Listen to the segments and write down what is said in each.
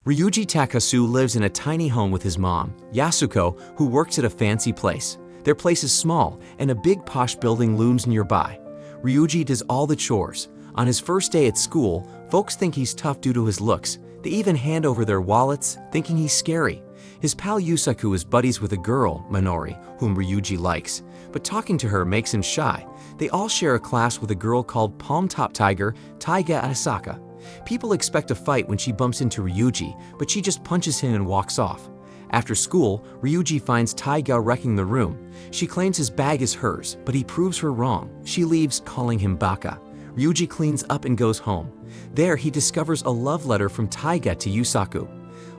Ryuji Takasu lives in a tiny home with his mom, Yasuko, who works at a fancy place. Their place is small, and a big posh building looms nearby. Ryuji does all the chores. On his first day at school, folks think he's tough due to his looks. They even hand over their wallets, thinking he's scary. His pal Yusaku is buddies with a girl, Minori, whom Ryuji likes, but talking to her makes him shy. They all share a class with a girl called Palm Top Tiger, Taiga Asaka. People expect a fight when she bumps into Ryuji, but she just punches him and walks off. After school, Ryuji finds Taiga wrecking the room. She claims his bag is hers, but he proves her wrong. She leaves, calling him baka. Ryuji cleans up and goes home. There, he discovers a love letter from Taiga to Yusaku.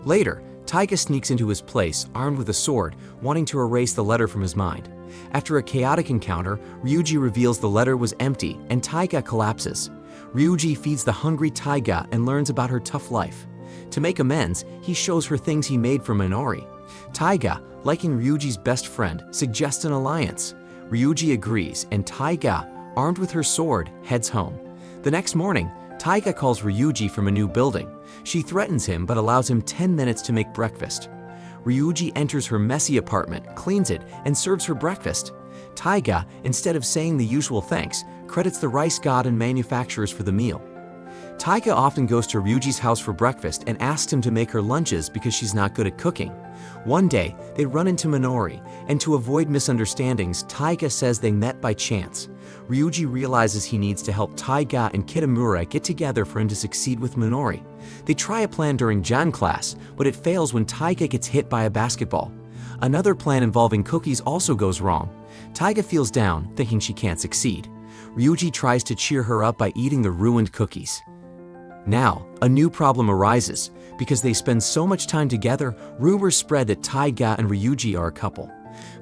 Later, Taiga sneaks into his place, armed with a sword, wanting to erase the letter from his mind. After a chaotic encounter, Ryuji reveals the letter was empty, and Taiga collapses. Ryuji feeds the hungry Taiga and learns about her tough life. To make amends, he shows her things he made for Minori. Taiga, liking Ryuji's best friend, suggests an alliance. Ryuji agrees, and Taiga, armed with her sword, heads home. The next morning, Taiga calls Ryuji from a new building. She threatens him but allows him 10 minutes to make breakfast. Ryuji enters her messy apartment, cleans it, and serves her breakfast. Taiga, instead of saying the usual thanks, credits the rice god and manufacturers for the meal. Taiga often goes to Ryuji's house for breakfast and asks him to make her lunches because she's not good at cooking. One day, they run into Minori, and to avoid misunderstandings, Taiga says they met by chance. Ryuji realizes he needs to help Taiga and Kitamura get together for him to succeed with Minori. They try a plan during Jan class, but it fails when Taiga gets hit by a basketball. Another plan involving cookies also goes wrong. Taiga feels down, thinking she can't succeed. Ryuji tries to cheer her up by eating the ruined cookies. Now, a new problem arises. Because they spend so much time together, rumors spread that Taiga and Ryuji are a couple.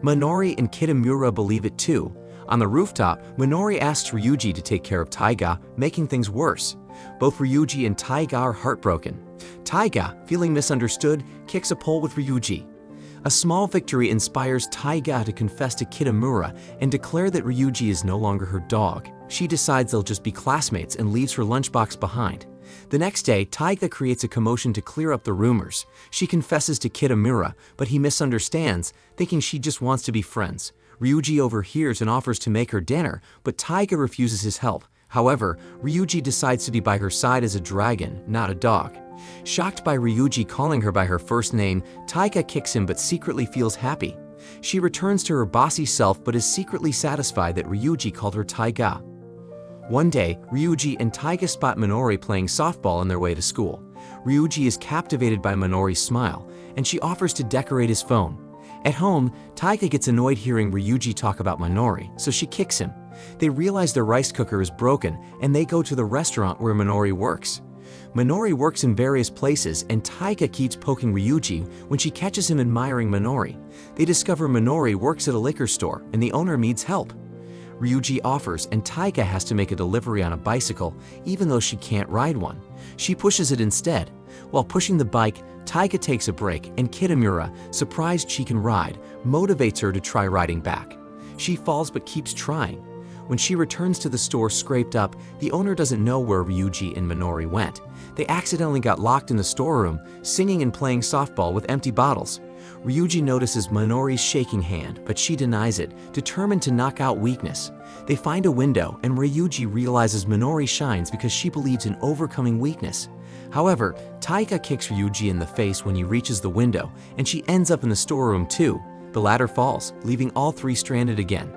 Minori and Kitamura believe it too. On the rooftop, Minori asks Ryuji to take care of Taiga, making things worse. Both Ryuji and Taiga are heartbroken. Taiga, feeling misunderstood, kicks a pole with Ryuji. A small victory inspires Taiga to confess to Kitamura and declare that Ryuji is no longer her dog. She decides they'll just be classmates and leaves her lunchbox behind. The next day, Taiga creates a commotion to clear up the rumors. She confesses to Kitamura, but he misunderstands, thinking she just wants to be friends. Ryuji overhears and offers to make her dinner, but Taiga refuses his help. However, Ryuji decides to be by her side as a dragon, not a dog. Shocked by Ryuji calling her by her first name, Taiga kicks him but secretly feels happy. She returns to her bossy self but is secretly satisfied that Ryuji called her Taiga. One day, Ryuji and Taiga spot Minori playing softball on their way to school. Ryuji is captivated by Minori's smile, and she offers to decorate his phone. At home, Taiga gets annoyed hearing Ryuji talk about Minori, so she kicks him. They realize their rice cooker is broken, and they go to the restaurant where Minori works. Minori works in various places, and Taiga keeps poking Ryuji when she catches him admiring Minori. They discover Minori works at a liquor store, and the owner needs help. Ryuji offers, and Taiga has to make a delivery on a bicycle, even though she can't ride one. She pushes it instead. While pushing the bike, Taiga takes a break, and Kitamura, surprised she can ride, motivates her to try riding back. She falls but keeps trying. When she returns to the store scraped up, the owner doesn't know where Ryuji and Minori went. They accidentally got locked in the storeroom, singing and playing softball with empty bottles. Ryuji notices Minori's shaking hand, but she denies it, determined to knock out weakness. They find a window, and Ryuji realizes Minori shines because she believes in overcoming weakness. However, Taiga kicks Ryuji in the face when he reaches the window, and she ends up in the storeroom too. The ladder falls, leaving all three stranded again.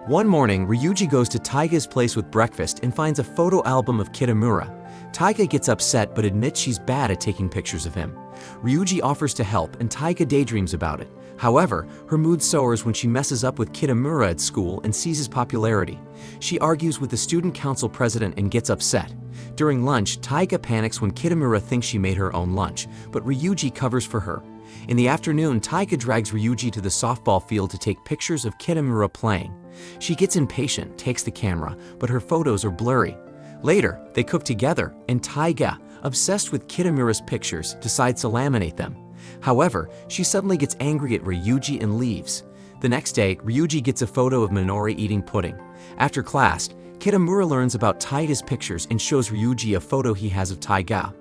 One morning, Ryuji goes to Taiga's place with breakfast and finds a photo album of Kitamura. Taiga gets upset but admits she's bad at taking pictures of him. Ryuji offers to help and Taiga daydreams about it. However, her mood soars when she messes up with Kitamura at school and sees his popularity. She argues with the student council president and gets upset. During lunch, Taiga panics when Kitamura thinks she made her own lunch, but Ryuji covers for her. In the afternoon, Taiga drags Ryuji to the softball field to take pictures of Kitamura playing. She gets impatient, takes the camera, but her photos are blurry. Later, they cook together, and Taiga, obsessed with Kitamura's pictures, decides to laminate them. However, she suddenly gets angry at Ryuji and leaves. The next day, Ryuji gets a photo of Minori eating pudding. After class, Kitamura learns about Taiga's pictures and shows Ryuji a photo he has of Taiga.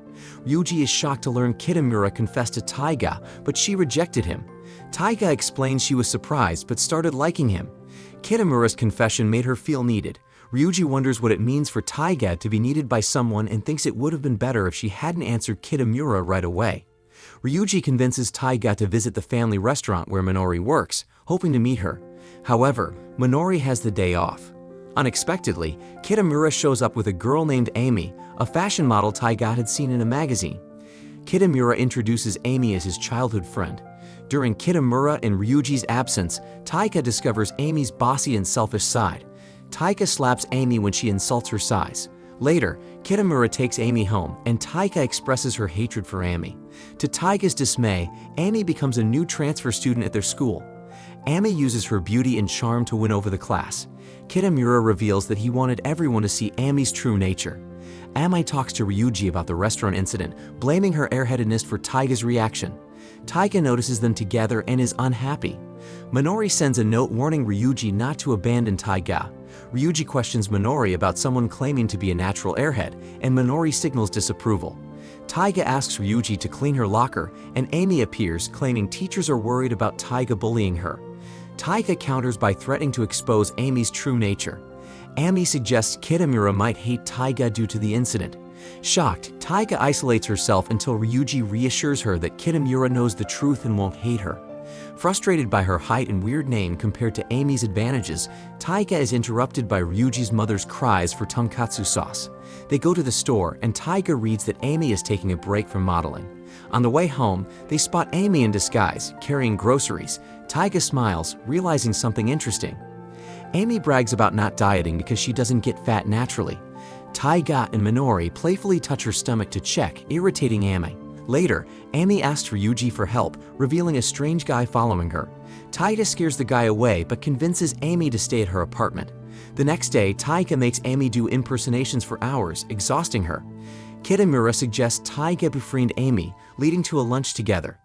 Ryuji is shocked to learn Kitamura confessed to Taiga, but she rejected him. Taiga explains she was surprised but started liking him. Kitamura's confession made her feel needed. Ryuji wonders what it means for Taiga to be needed by someone and thinks it would have been better if she hadn't answered Kitamura right away. Ryuji convinces Taiga to visit the family restaurant where Minori works, hoping to meet her. However, Minori has the day off. Unexpectedly, Kitamura shows up with a girl named Amy, a fashion model Taiga had seen in a magazine. Kitamura introduces Amy as his childhood friend. During Kitamura and Ryuji's absence, Taiga discovers Amy's bossy and selfish side. Taiga slaps Amy when she insults her size. Later, Kitamura takes Amy home, and Taiga expresses her hatred for Amy. To Taiga's dismay, Amy becomes a new transfer student at their school. Amy uses her beauty and charm to win over the class. Kitamura reveals that he wanted everyone to see Amy's true nature. Amy talks to Ryuji about the restaurant incident, blaming her airheadedness for Taiga's reaction. Taiga notices them together and is unhappy. Minori sends a note warning Ryuji not to abandon Taiga. Ryuji questions Minori about someone claiming to be a natural airhead, and Minori signals disapproval. Taiga asks Ryuji to clean her locker, and Amy appears, claiming teachers are worried about Taiga bullying her. Taiga counters by threatening to expose Amy's true nature. Amy suggests Kitamura might hate Taiga due to the incident. Shocked, Taiga isolates herself until Ryuji reassures her that Kitamura knows the truth and won't hate her. Frustrated by her height and weird name compared to Amy's advantages, Taiga is interrupted by Ryuji's mother's cries for tonkatsu sauce. They go to the store, and Taiga reads that Amy is taking a break from modeling. On the way home, they spot Amy in disguise, carrying groceries. Taiga smiles, realizing something interesting. Amy brags about not dieting because she doesn't get fat naturally. Taiga and Minori playfully touch her stomach to check, irritating Amy. Later, Amy asks Ryuji for help, revealing a strange guy following her. Taiga scares the guy away but convinces Amy to stay at her apartment. The next day, Taiga makes Amy do impersonations for hours, exhausting her. Kitamura suggests Taiga befriend Amy, leading to a lunch together.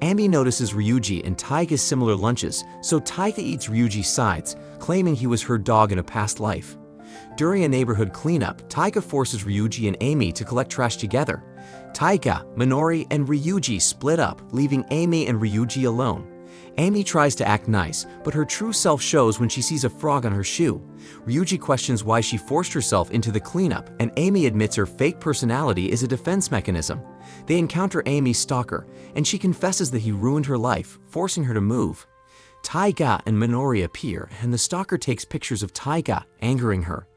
Amy notices Ryuji and Taiga's similar lunches, so Taiga eats Ryuji's sides, claiming he was her dog in a past life. During a neighborhood cleanup, Taiga forces Ryuji and Amy to collect trash together. Taiga, Minori, and Ryuji split up, leaving Amy and Ryuji alone. Amy tries to act nice, but her true self shows when she sees a frog on her shoe. Ryuji questions why she forced herself into the cleanup, and Amy admits her fake personality is a defense mechanism. They encounter Amy's stalker, and she confesses that he ruined her life, forcing her to move. Taiga and Minori appear, and the stalker takes pictures of Taiga, angering her.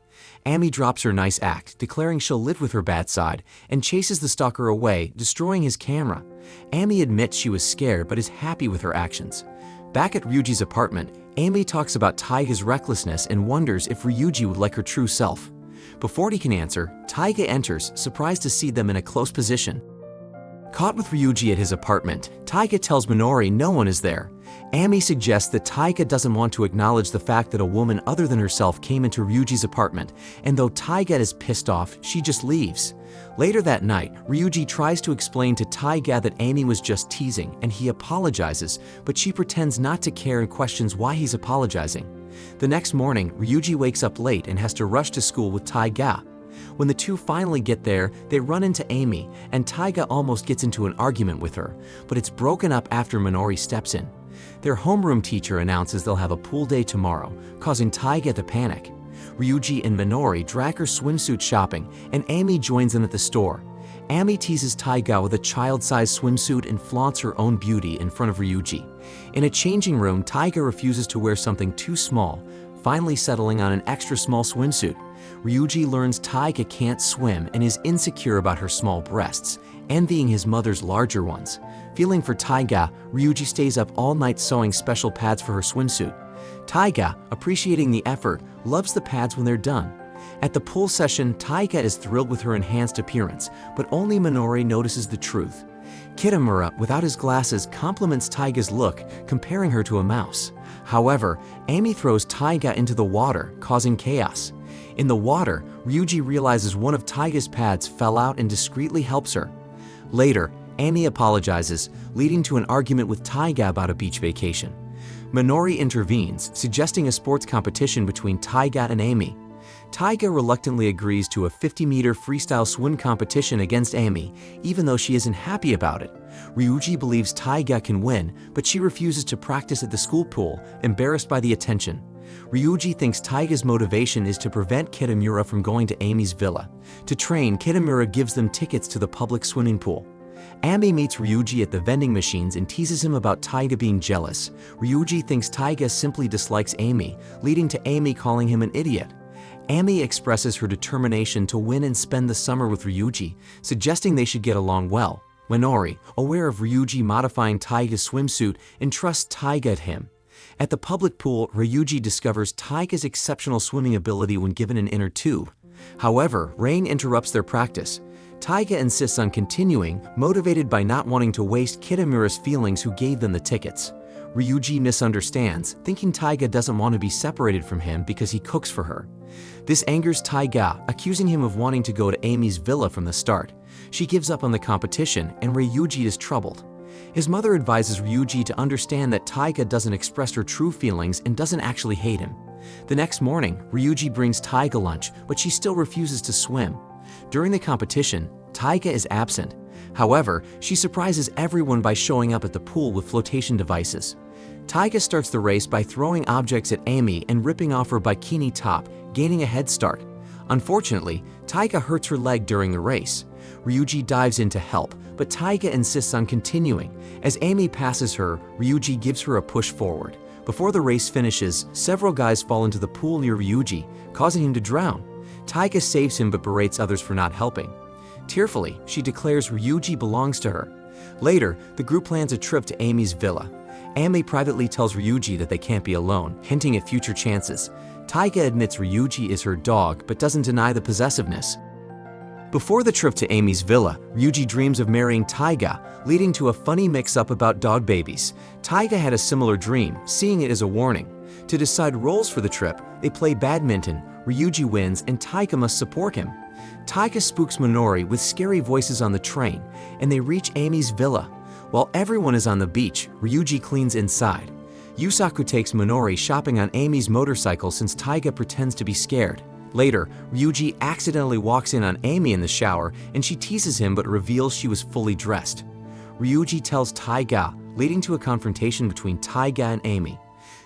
Amy drops her nice act, declaring she'll live with her bad side, and chases the stalker away, destroying his camera. Amy admits she was scared but is happy with her actions. Back at Ryuji's apartment, Amy talks about Taiga's recklessness and wonders if Ryuji would like her true self. Before he can answer, Taiga enters, surprised to see them in a close position. Caught with Ryuji at his apartment, Taiga tells Minori no one is there. Amy suggests that Taiga doesn't want to acknowledge the fact that a woman other than herself came into Ryuji's apartment, and though Taiga is pissed off, she just leaves. Later that night, Ryuji tries to explain to Taiga that Amy was just teasing, and he apologizes, but she pretends not to care and questions why he's apologizing. The next morning, Ryuji wakes up late and has to rush to school with Taiga. When the two finally get there, they run into Amy, and Taiga almost gets into an argument with her, but it's broken up after Minori steps in. Their homeroom teacher announces they'll have a pool day tomorrow, causing Taiga to panic. Ryuji and Minori drag her swimsuit shopping, and Amy joins them at the store. Amy teases Taiga with a child-sized swimsuit and flaunts her own beauty in front of Ryuji. In a changing room, Taiga refuses to wear something too small, finally settling on an extra small swimsuit. Ryuji learns Taiga can't swim and is insecure about her small breasts, envying his mother's larger ones. Feeling for Taiga, Ryuji stays up all night sewing special pads for her swimsuit. Taiga, appreciating the effort, loves the pads when they're done. At the pool session, Taiga is thrilled with her enhanced appearance, but only Minori notices the truth. Kitamura, without his glasses, compliments Taiga's look, comparing her to a mouse. However, Amy throws Taiga into the water, causing chaos. In the water, Ryuji realizes one of Taiga's pads fell out and discreetly helps her. Later, Amy apologizes, leading to an argument with Taiga about a beach vacation. Minori intervenes, suggesting a sports competition between Taiga and Amy. Taiga reluctantly agrees to a 50-meter freestyle swim competition against Amy, even though she isn't happy about it. Ryuji believes Taiga can win, but she refuses to practice at the school pool, embarrassed by the attention. Ryuji thinks Taiga's motivation is to prevent Kitamura from going to Amy's villa. To train, Kitamura gives them tickets to the public swimming pool. Amy meets Ryuji at the vending machines and teases him about Taiga being jealous. Ryuji thinks Taiga simply dislikes Amy, leading to Amy calling him an idiot. Amy expresses her determination to win and spend the summer with Ryuji, suggesting they should get along well. Minori, aware of Ryuji modifying Taiga's swimsuit, entrusts Taiga to him. At the public pool, Ryuji discovers Taiga's exceptional swimming ability when given an inner tube. However, rain interrupts their practice. Taiga insists on continuing, motivated by not wanting to waste Kitamura's feelings who gave them the tickets. Ryuji misunderstands, thinking Taiga doesn't want to be separated from him because he cooks for her. This angers Taiga, accusing him of wanting to go to Amy's villa from the start. She gives up on the competition, and Ryuji is troubled. His mother advises Ryuji to understand that Taiga doesn't express her true feelings and doesn't actually hate him. The next morning, Ryuji brings Taiga lunch, but she still refuses to swim. During the competition, Taiga is absent. However, she surprises everyone by showing up at the pool with flotation devices. Taiga starts the race by throwing objects at Amy and ripping off her bikini top, gaining a head start. Unfortunately, Taiga hurts her leg during the race. Ryuji dives in to help, but Taiga insists on continuing. As Amy passes her, Ryuji gives her a push forward. Before the race finishes, several guys fall into the pool near Ryuji, causing him to drown. Taiga saves him but berates others for not helping. Tearfully, she declares Ryuji belongs to her. Later, the group plans a trip to Amy's villa. Amy privately tells Ryuji that they can't be alone, hinting at future chances. Taiga admits Ryuji is her dog but doesn't deny the possessiveness. Before the trip to Amy's villa, Ryuji dreams of marrying Taiga, leading to a funny mix-up about dog babies. Taiga had a similar dream, seeing it as a warning. To decide roles for the trip, they play badminton. Ryuji wins and Taiga must support him. Taiga spooks Minori with scary voices on the train, and they reach Amy's villa. While everyone is on the beach, Ryuji cleans inside. Yusaku takes Minori shopping on Amy's motorcycle since Taiga pretends to be scared. Later, Ryuji accidentally walks in on Amy in the shower and she teases him but reveals she was fully dressed. Ryuji tells Taiga, leading to a confrontation between Taiga and Amy.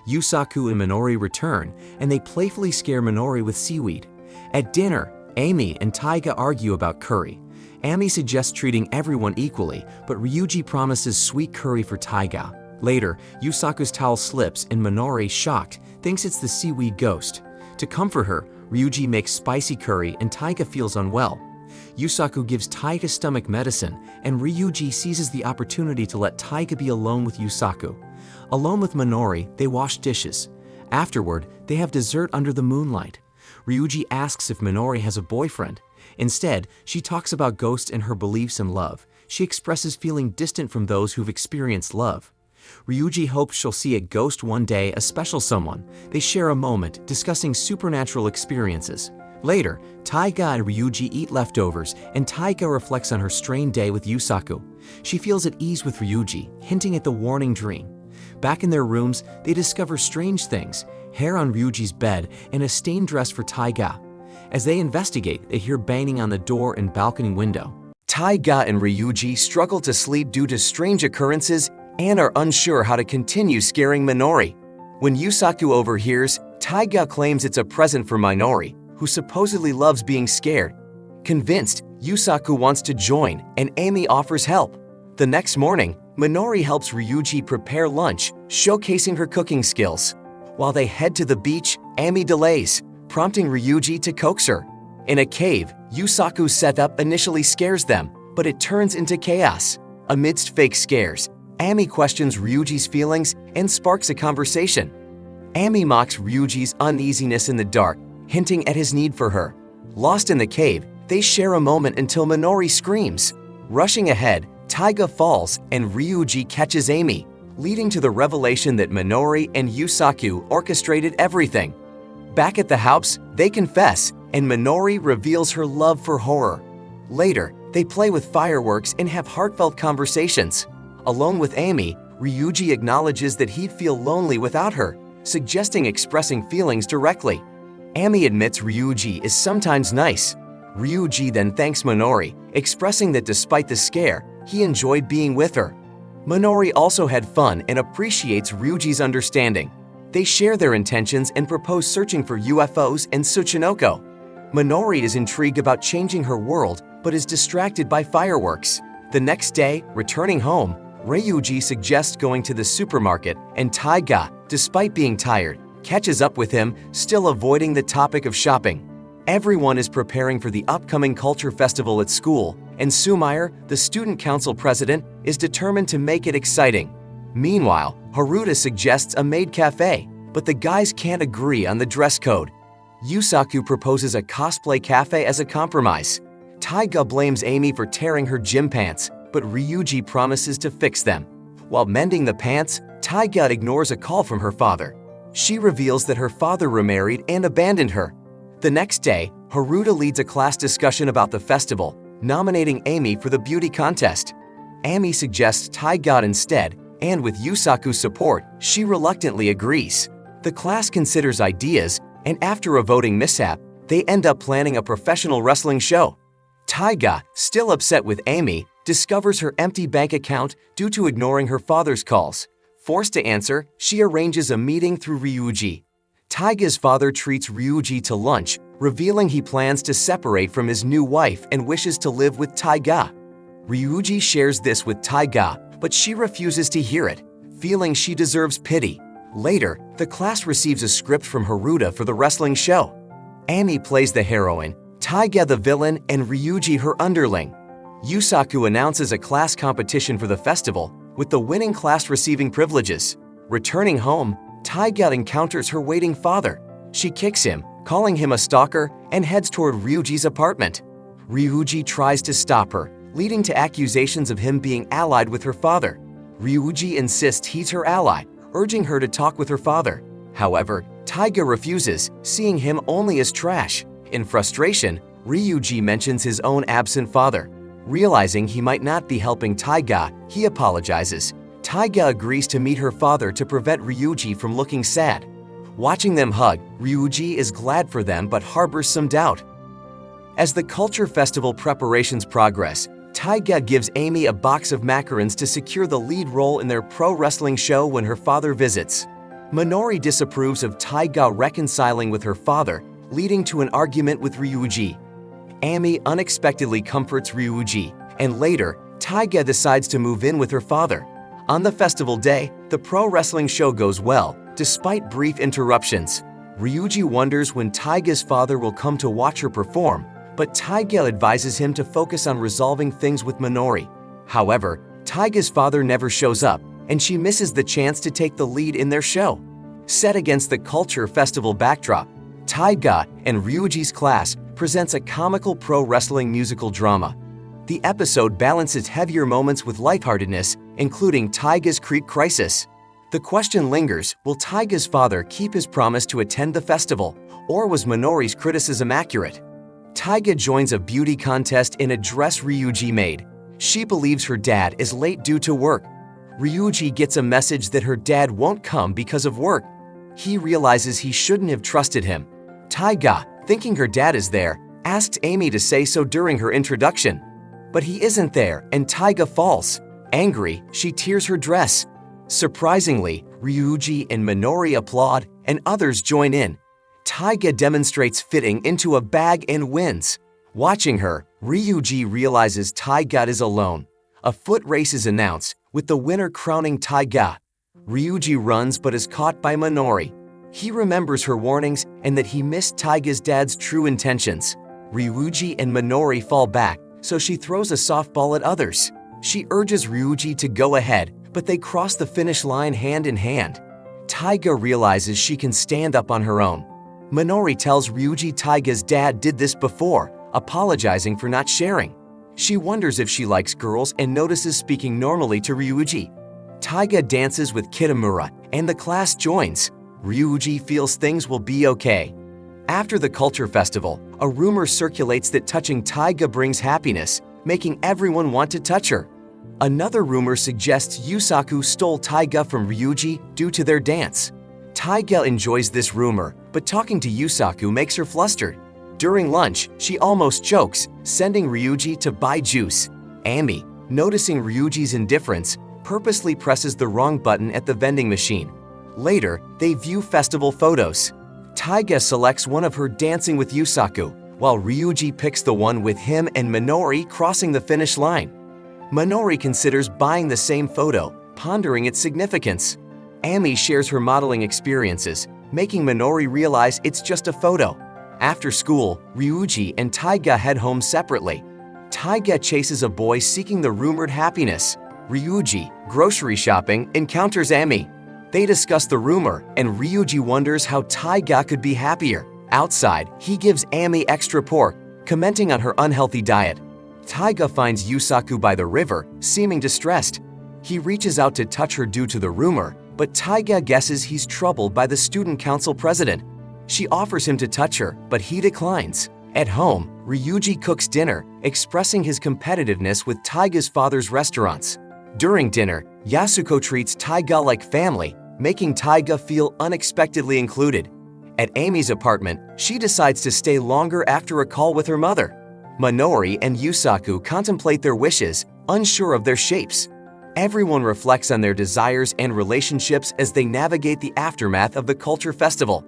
Yusaku and Minori return, and they playfully scare Minori with seaweed. At dinner, Amy and Taiga argue about curry. Amy suggests treating everyone equally, but Ryuji promises sweet curry for Taiga. Later, Yusaku's towel slips and Minori, shocked, thinks it's the seaweed ghost. To comfort her, Ryuji makes spicy curry and Taiga feels unwell. Yusaku gives Taiga stomach medicine, and Ryuji seizes the opportunity to let Taiga be alone with Yusaku. Alone with Minori, they wash dishes. Afterward, they have dessert under the moonlight. Ryuji asks if Minori has a boyfriend. Instead, she talks about ghosts and her beliefs in love. She expresses feeling distant from those who've experienced love. Ryuji hopes she'll see a ghost one day, a special someone. They share a moment, discussing supernatural experiences. Later, Taiga and Ryuji eat leftovers, and Taiga reflects on her strained day with Yusaku. She feels at ease with Ryuji, hinting at the warning dream. Back in their rooms, they discover strange things, hair on Ryuji's bed and a stained dress for Taiga. As they investigate, they hear banging on the door and balcony window. Taiga and Ryuji struggle to sleep due to strange occurrences and are unsure how to continue scaring Minori. When Yusaku overhears, Taiga claims it's a present for Minori, who supposedly loves being scared. Convinced, Yusaku wants to join, and Amy offers help. The next morning, Minori helps Ryuji prepare lunch, showcasing her cooking skills. While they head to the beach, Amy delays, prompting Ryuji to coax her. In a cave, Yusaku's setup initially scares them, but it turns into chaos. Amidst fake scares, Amy questions Ryuji's feelings and sparks a conversation. Amy mocks Ryuji's uneasiness in the dark, hinting at his need for her. Lost in the cave, they share a moment until Minori screams. Rushing ahead, Taiga falls and Ryuji catches Amy, leading to the revelation that Minori and Yusaku orchestrated everything. Back at the house, they confess, and Minori reveals her love for horror. Later, they play with fireworks and have heartfelt conversations. Alone with Amy, Ryuji acknowledges that he'd feel lonely without her, suggesting expressing feelings directly. Ami admits Ryuji is sometimes nice. Ryuji then thanks Minori, expressing that despite the scare, he enjoyed being with her. Minori also had fun and appreciates Ryuji's understanding. They share their intentions and propose searching for UFOs and Tsuchinoko. Minori is intrigued about changing her world but is distracted by fireworks. The next day, returning home, Ryuji suggests going to the supermarket and Taiga, despite being tired, catches up with him, still avoiding the topic of shopping. Everyone is preparing for the upcoming culture festival at school, and Sumair, the student council president, is determined to make it exciting. Meanwhile, Haruta suggests a maid cafe, but the guys can't agree on the dress code. Yusaku proposes a cosplay cafe as a compromise. Taiga blames Amy for tearing her gym pants, but Ryuji promises to fix them. While mending the pants, Taiga ignores a call from her father. She reveals that her father remarried and abandoned her. The next day, Haruta leads a class discussion about the festival, nominating Amy for the beauty contest. Amy suggests Taiga instead, and with Yusaku's support, she reluctantly agrees. The class considers ideas, and after a voting mishap, they end up planning a professional wrestling show. Taiga, still upset with Amy, discovers her empty bank account due to ignoring her father's calls. Forced to answer, she arranges a meeting through Ryuji. Taiga's father treats Ryuji to lunch, revealing he plans to separate from his new wife and wishes to live with Taiga. Ryuji shares this with Taiga, but she refuses to hear it, feeling she deserves pity. Later, the class receives a script from Haruta for the wrestling show. Amy plays the heroine, Taiga the villain, and Ryuji her underling. Yusaku announces a class competition for the festival, with the winning class receiving privileges. Returning home, Taiga encounters her waiting father. She kicks him, calling him a stalker, and heads toward Ryuji's apartment. Ryuji tries to stop her, leading to accusations of him being allied with her father. Ryuji insists he's her ally, urging her to talk with her father. However, Taiga refuses, seeing him only as trash. In frustration, Ryuji mentions his own absent father. Realizing he might not be helping Taiga, he apologizes. Taiga agrees to meet her father to prevent Ryuji from looking sad. Watching them hug, Ryuji is glad for them but harbors some doubt. As the culture festival preparations progress, Taiga gives Amy a box of macarons to secure the lead role in their pro wrestling show when her father visits. Minori disapproves of Taiga reconciling with her father, leading to an argument with Ryuji. Amy unexpectedly comforts Ryuji, and later, Taiga decides to move in with her father. On the festival day, the pro wrestling show goes well, despite brief interruptions. Ryuji wonders when Taiga's father will come to watch her perform, but Taiga advises him to focus on resolving things with Minori. However, Taiga's father never shows up, and she misses the chance to take the lead in their show. Set against the culture festival backdrop, Taiga and Ryuji's class presents a comical pro wrestling musical drama. The episode balances heavier moments with lightheartedness, including Taiga's Creek crisis. The question lingers, will Taiga's father keep his promise to attend the festival, or was Minori's criticism accurate? Taiga joins a beauty contest in a dress Ryuji made. She believes her dad is late due to work. Ryuji gets a message that her dad won't come because of work. He realizes he shouldn't have trusted him. Taiga, thinking her dad is there, asks Amy to say so during her introduction. But he isn't there, and Taiga falls. Angry, she tears her dress. Surprisingly, Ryuji and Minori applaud, and others join in. Taiga demonstrates fitting into a bag and wins. Watching her, Ryuji realizes Taiga is alone. A foot race is announced, with the winner crowning Taiga. Ryuji runs but is caught by Minori. He remembers her warnings and that he missed Taiga's dad's true intentions. Ryuji and Minori fall back, so she throws a softball at others. She urges Ryuji to go ahead, but they cross the finish line hand in hand. Taiga realizes she can stand up on her own. Minori tells Ryuji Taiga's dad did this before, apologizing for not sharing. She wonders if she likes girls and notices speaking normally to Ryuji. Taiga dances with Kitamura, and the class joins. Ryuji feels things will be okay. After the culture festival, a rumor circulates that touching Taiga brings happiness, making everyone want to touch her. Another rumor suggests Yusaku stole Taiga from Ryuji due to their dance. Taiga enjoys this rumor, but talking to Yusaku makes her flustered. During lunch, she almost chokes, sending Ryuji to buy juice. Ami, noticing Ryuji's indifference, purposely presses the wrong button at the vending machine. Later, they view festival photos. Taiga selects one of her dancing with Yusaku, while Ryuji picks the one with him and Minori crossing the finish line. Minori considers buying the same photo, pondering its significance. Ami shares her modeling experiences, making Minori realize it's just a photo. After school, Ryuji and Taiga head home separately. Taiga chases a boy seeking the rumored happiness. Ryuji, grocery shopping, encounters Ami. They discuss the rumor, and Ryuji wonders how Taiga could be happier. Outside, he gives Ami extra pork, commenting on her unhealthy diet. Taiga finds Yusaku by the river, seeming distressed. He reaches out to touch her due to the rumor, but Taiga guesses he's troubled by the student council president. She offers him to touch her, but he declines. At home, Ryuji cooks dinner, expressing his competitiveness with Taiga's father's restaurants. During dinner, Yasuko treats Taiga like family, making Taiga feel unexpectedly included. At Amy's apartment, she decides to stay longer after a call with her mother. Minori and Yusaku contemplate their wishes, unsure of their shapes. Everyone reflects on their desires and relationships as they navigate the aftermath of the culture festival.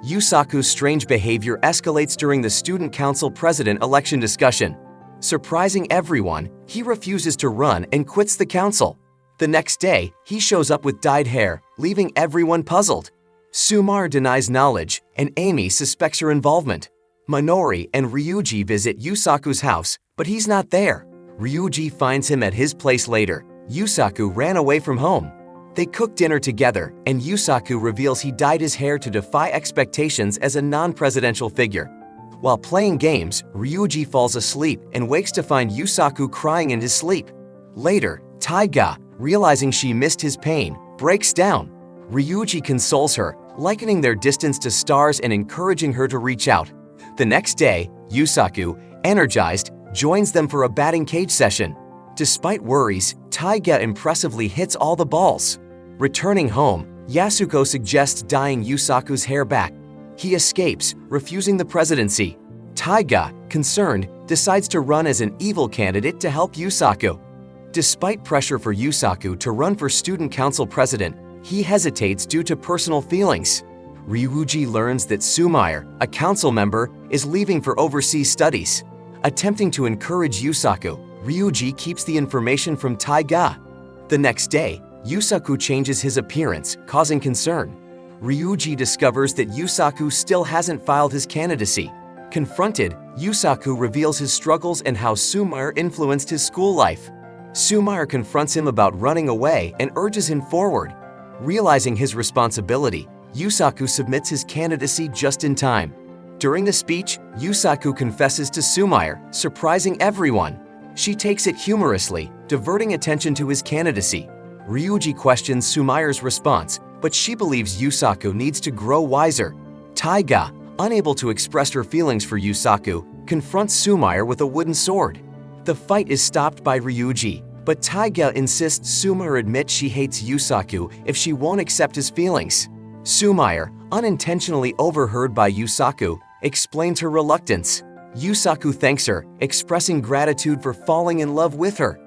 Yusaku's strange behavior escalates during the student council president election discussion. Surprising everyone, he refuses to run and quits the council. The next day, he shows up with dyed hair, leaving everyone puzzled. Sumar denies knowledge, and Amy suspects her involvement. Minori and Ryuji visit Yusaku's house, but he's not there. Ryuji finds him at his place later. Yusaku ran away from home. They cook dinner together, and Yusaku reveals he dyed his hair to defy expectations as a non-presidential figure. While playing games, Ryuji falls asleep and wakes to find Yusaku crying in his sleep. Later, Taiga, realizing she missed his pain, breaks down. Ryuji consoles her, likening their distance to stars and encouraging her to reach out. The next day, Yusaku, energized, joins them for a batting cage session. Despite worries, Taiga impressively hits all the balls. Returning home, Yasuko suggests dyeing Yusaku's hair back. He escapes, refusing the presidency. Taiga, concerned, decides to run as an evil candidate to help Yusaku. Despite pressure for Yusaku to run for student council president, he hesitates due to personal feelings. Ryuji learns that Sumire, a council member, is leaving for overseas studies. Attempting to encourage Yusaku, Ryuji keeps the information from Taiga. The next day, Yusaku changes his appearance, causing concern. Ryuji discovers that Yusaku still hasn't filed his candidacy. Confronted, Yusaku reveals his struggles and how Sumire influenced his school life. Sumire confronts him about running away and urges him forward. Realizing his responsibility, Yusaku submits his candidacy just in time. During the speech, Yusaku confesses to Sumire, surprising everyone. She takes it humorously, diverting attention to his candidacy. Ryuji questions Sumire's response, but she believes Yusaku needs to grow wiser. Taiga, unable to express her feelings for Yusaku, confronts Sumire with a wooden sword. The fight is stopped by Ryuji, but Taiga insists Sumire admit she hates Yusaku if she won't accept his feelings. Sumire, unintentionally overheard by Yusaku, explains her reluctance. Yusaku thanks her, expressing gratitude for falling in love with her.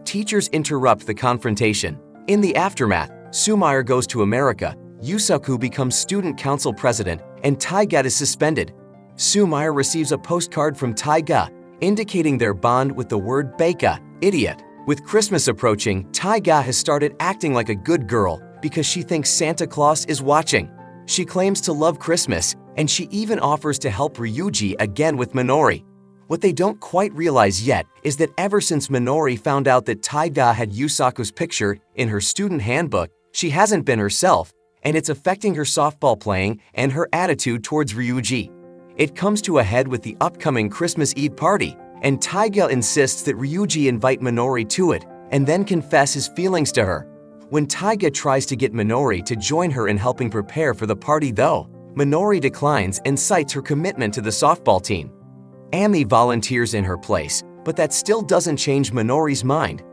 Teachers interrupt the confrontation. In the aftermath, Sumire goes to America, Yusaku becomes student council president, and Taiga is suspended. Sumire receives a postcard from Taiga, indicating their bond with the word Baika, idiot. With Christmas approaching, Taiga has started acting like a good girl because she thinks Santa Claus is watching. She claims to love Christmas, and she even offers to help Ryuji again with Minori. What they don't quite realize yet is that ever since Minori found out that Taiga had Yusaku's picture in her student handbook, she hasn't been herself, and it's affecting her softball playing and her attitude towards Ryuji. It comes to a head with the upcoming Christmas Eve party, and Taiga insists that Ryuji invite Minori to it, and then confess his feelings to her. When Taiga tries to get Minori to join her in helping prepare for the party though, Minori declines and cites her commitment to the softball team. Ami volunteers in her place, but that still doesn't change Minori's mind.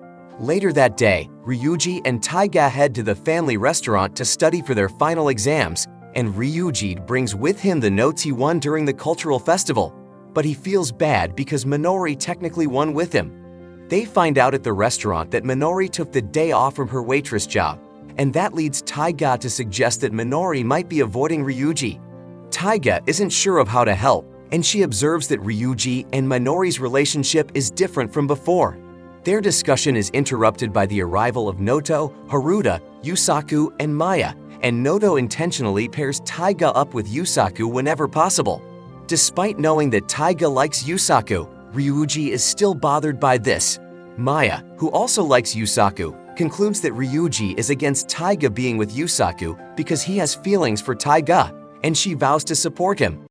Later that day, Ryuji and Taiga head to the family restaurant to study for their final exams, and Ryuji brings with him the notes he won during the cultural festival. But he feels bad because Minori technically won with him. They find out at the restaurant that Minori took the day off from her waitress job, and that leads Taiga to suggest that Minori might be avoiding Ryuji. Taiga isn't sure of how to help, and she observes that Ryuji and Minori's relationship is different from before. Their discussion is interrupted by the arrival of Noto, Haruta, Yusaku, and Maya, and Noto intentionally pairs Taiga up with Yusaku whenever possible. Despite knowing that Taiga likes Yusaku, Ryuji is still bothered by this. Maya, who also likes Yusaku, concludes that Ryuji is against Taiga being with Yusaku because he has feelings for Taiga, and she vows to support him.